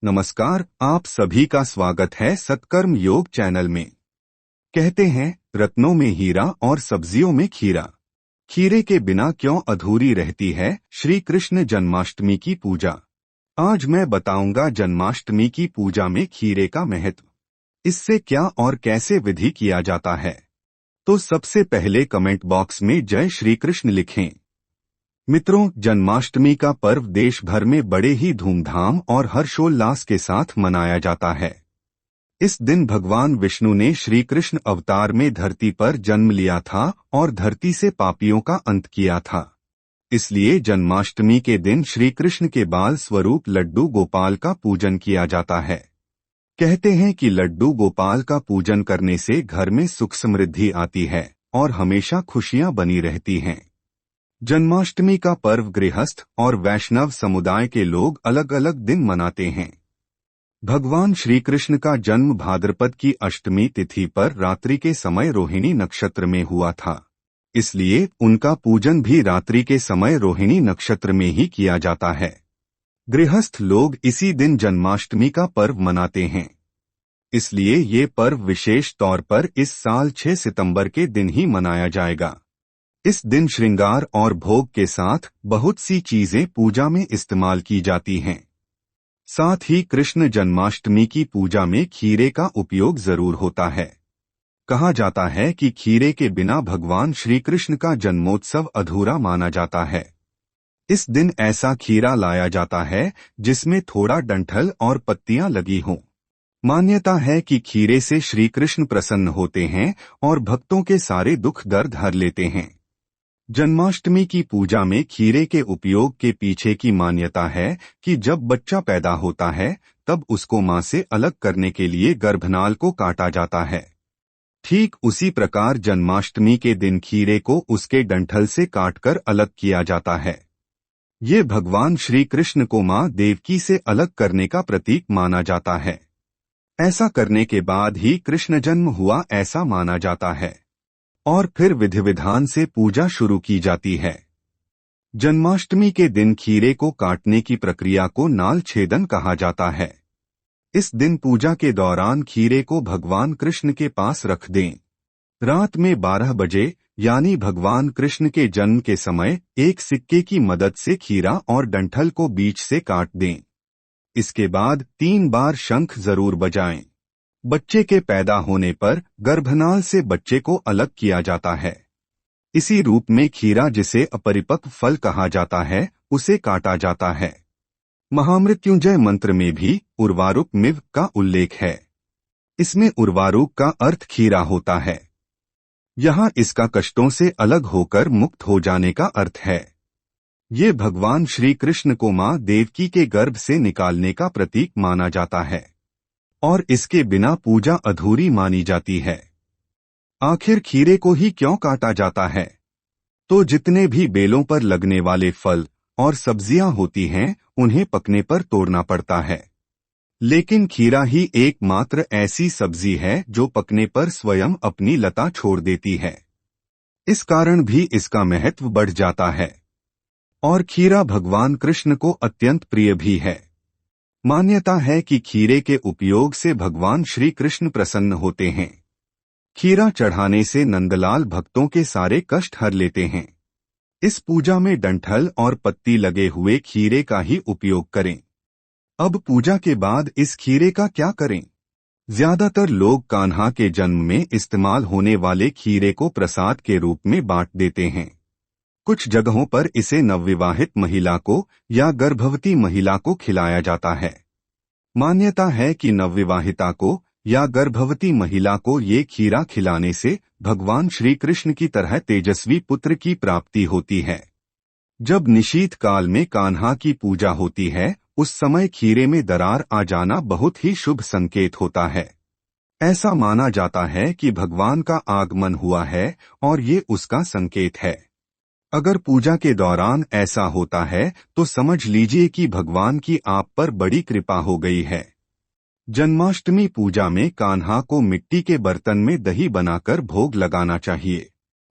नमस्कार, आप सभी का स्वागत है सत्कर्म योग चैनल में। कहते हैं रत्नों में हीरा और सब्जियों में खीरा। खीरे के बिना क्यों अधूरी रहती है श्री कृष्ण जन्माष्टमी की पूजा। आज मैं बताऊंगा जन्माष्टमी की पूजा में खीरे का महत्व, इससे क्या और कैसे विधि किया जाता है। तो सबसे पहले कमेंट बॉक्स में जय श्री कृष्ण लिखें। मित्रों, जन्माष्टमी का पर्व देश भर में बड़े ही धूमधाम और हर्षोल्लास के साथ मनाया जाता है। इस दिन भगवान विष्णु ने श्री कृष्ण अवतार में धरती पर जन्म लिया था और धरती से पापियों का अंत किया था। इसलिए जन्माष्टमी के दिन श्री कृष्ण के बाल स्वरूप लड्डू गोपाल का पूजन किया जाता है। कहते हैं कि लड्डू गोपाल का पूजन करने से घर में सुख समृद्धि आती है और हमेशा खुशियां बनी रहती हैं। जन्माष्टमी का पर्व गृहस्थ और वैष्णव समुदाय के लोग अलग अलग दिन मनाते हैं। भगवान श्री कृष्ण का जन्म भाद्रपद की अष्टमी तिथि पर रात्रि के समय रोहिणी नक्षत्र में हुआ था, इसलिए उनका पूजन भी रात्रि के समय रोहिणी नक्षत्र में ही किया जाता है। गृहस्थ लोग इसी दिन जन्माष्टमी का पर्व मनाते हैं, इसलिए ये पर्व विशेष तौर पर इस साल 6 सितंबर के दिन ही मनाया जाएगा। इस दिन श्रृंगार और भोग के साथ बहुत सी चीजें पूजा में इस्तेमाल की जाती हैं। साथ ही कृष्ण जन्माष्टमी की पूजा में खीरे का उपयोग जरूर होता है। कहा जाता है कि खीरे के बिना भगवान श्री कृष्ण का जन्मोत्सव अधूरा माना जाता है। इस दिन ऐसा खीरा लाया जाता है जिसमें थोड़ा डंठल और पत्तियां लगी हों। मान्यता है कि खीरे से श्री कृष्ण प्रसन्न होते हैं और भक्तों के सारे दुख दर्द हर लेते हैं। जन्माष्टमी की पूजा में खीरे के उपयोग के पीछे की मान्यता है कि जब बच्चा पैदा होता है तब उसको मां से अलग करने के लिए गर्भनाल को काटा जाता है। ठीक उसी प्रकार जन्माष्टमी के दिन खीरे को उसके डंठल से काटकर अलग किया जाता है। ये भगवान श्री कृष्ण को मां देवकी से अलग करने का प्रतीक माना जाता है। ऐसा करने के बाद ही कृष्ण जन्म हुआ ऐसा माना जाता है और फिर विधि विधान से पूजा शुरू की जाती है। जन्माष्टमी के दिन खीरे को काटने की प्रक्रिया को नाल छेदन कहा जाता है। इस दिन पूजा के दौरान खीरे को भगवान कृष्ण के पास रख दें। रात में 12 बजे यानी भगवान कृष्ण के जन्म के समय एक सिक्के की मदद से खीरा और डंठल को बीच से काट दें। इसके बाद 3 बार शंख जरूर बजाएं। बच्चे के पैदा होने पर गर्भनाल से बच्चे को अलग किया जाता है। इसी रूप में खीरा, जिसे अपरिपक्व फल कहा जाता है, उसे काटा जाता है। महामृत्युंजय मंत्र में भी उर्वारुक मिव का उल्लेख है। इसमें उर्वारुक का अर्थ खीरा होता है। यहाँ इसका कष्टों से अलग होकर मुक्त हो जाने का अर्थ है। ये भगवान श्री कृष्ण को मां देवकी के गर्भ से निकालने का प्रतीक माना जाता है और इसके बिना पूजा अधूरी मानी जाती है। आखिर खीरे को ही क्यों काटा जाता है? तो जितने भी बेलों पर लगने वाले फल और सब्जियां होती हैं, उन्हें पकने पर तोड़ना पड़ता है। लेकिन खीरा ही एकमात्र ऐसी सब्जी है जो पकने पर स्वयं अपनी लता छोड़ देती है। इस कारण भी इसका महत्व बढ़ जाता है और खीरा भगवान कृष्ण को अत्यंत प्रिय भी है। मान्यता है कि खीरे के उपयोग से भगवान श्री कृष्ण प्रसन्न होते हैं। खीरा चढ़ाने से नंदलाल भक्तों के सारे कष्ट हर लेते हैं। इस पूजा में डंठल और पत्ती लगे हुए खीरे का ही उपयोग करें। अब पूजा के बाद इस खीरे का क्या करें? ज्यादातर लोग कान्हा के जन्म में इस्तेमाल होने वाले खीरे को प्रसाद के रूप में बांट देते हैं। कुछ जगहों पर इसे नवविवाहित महिला को या गर्भवती महिला को खिलाया जाता है। मान्यता है कि नवविवाहिता को या गर्भवती महिला को ये खीरा खिलाने से भगवान श्री कृष्ण की तरह तेजस्वी पुत्र की प्राप्ति होती है। जब निशीत काल में कान्हा की पूजा होती है, उस समय खीरे में दरार आ जाना बहुत ही शुभ संकेत होता है। ऐसा माना जाता है कि भगवान का आगमन हुआ है और ये उसका संकेत है। अगर पूजा के दौरान ऐसा होता है तो समझ लीजिए कि भगवान की आप पर बड़ी कृपा हो गई है। जन्माष्टमी पूजा में कान्हा को मिट्टी के बर्तन में दही बनाकर भोग लगाना चाहिए।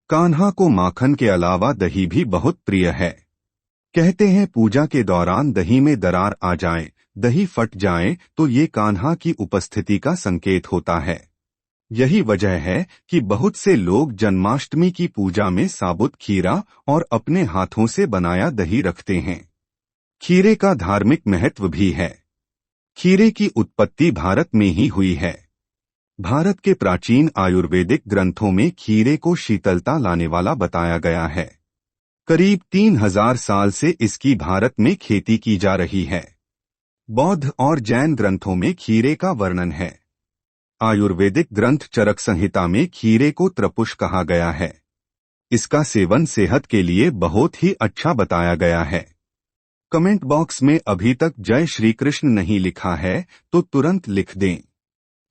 कान्हा को माखन के अलावा दही भी बहुत प्रिय है। कहते हैं पूजा के दौरान दही में दरार आ जाए, दही फट जाए तो ये कान्हा की उपस्थिति का संकेत होता है। यही वजह है कि बहुत से लोग जन्माष्टमी की पूजा में साबुत खीरा और अपने हाथों से बनाया दही रखते हैं। खीरे का धार्मिक महत्व भी है। खीरे की उत्पत्ति भारत में ही हुई है। भारत के प्राचीन आयुर्वेदिक ग्रंथों में खीरे को शीतलता लाने वाला बताया गया है। करीब 3000 साल से इसकी भारत में खेती की जा रही है। बौद्ध और जैन ग्रंथों में खीरे का वर्णन है। आयुर्वेदिक ग्रंथ चरक संहिता में खीरे को त्रपुष कहा गया है। इसका सेवन सेहत के लिए बहुत ही अच्छा बताया गया है। कमेंट बॉक्स में अभी तक जय श्री कृष्ण नहीं लिखा है तो तुरंत लिख दें।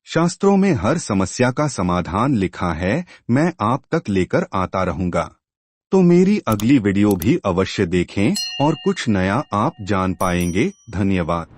शास्त्रों में हर समस्या का समाधान लिखा है, मैं आप तक लेकर आता रहूंगा। तो मेरी अगली वीडियो भी अवश्य देखें और कुछ नया आप जान पाएंगे। धन्यवाद।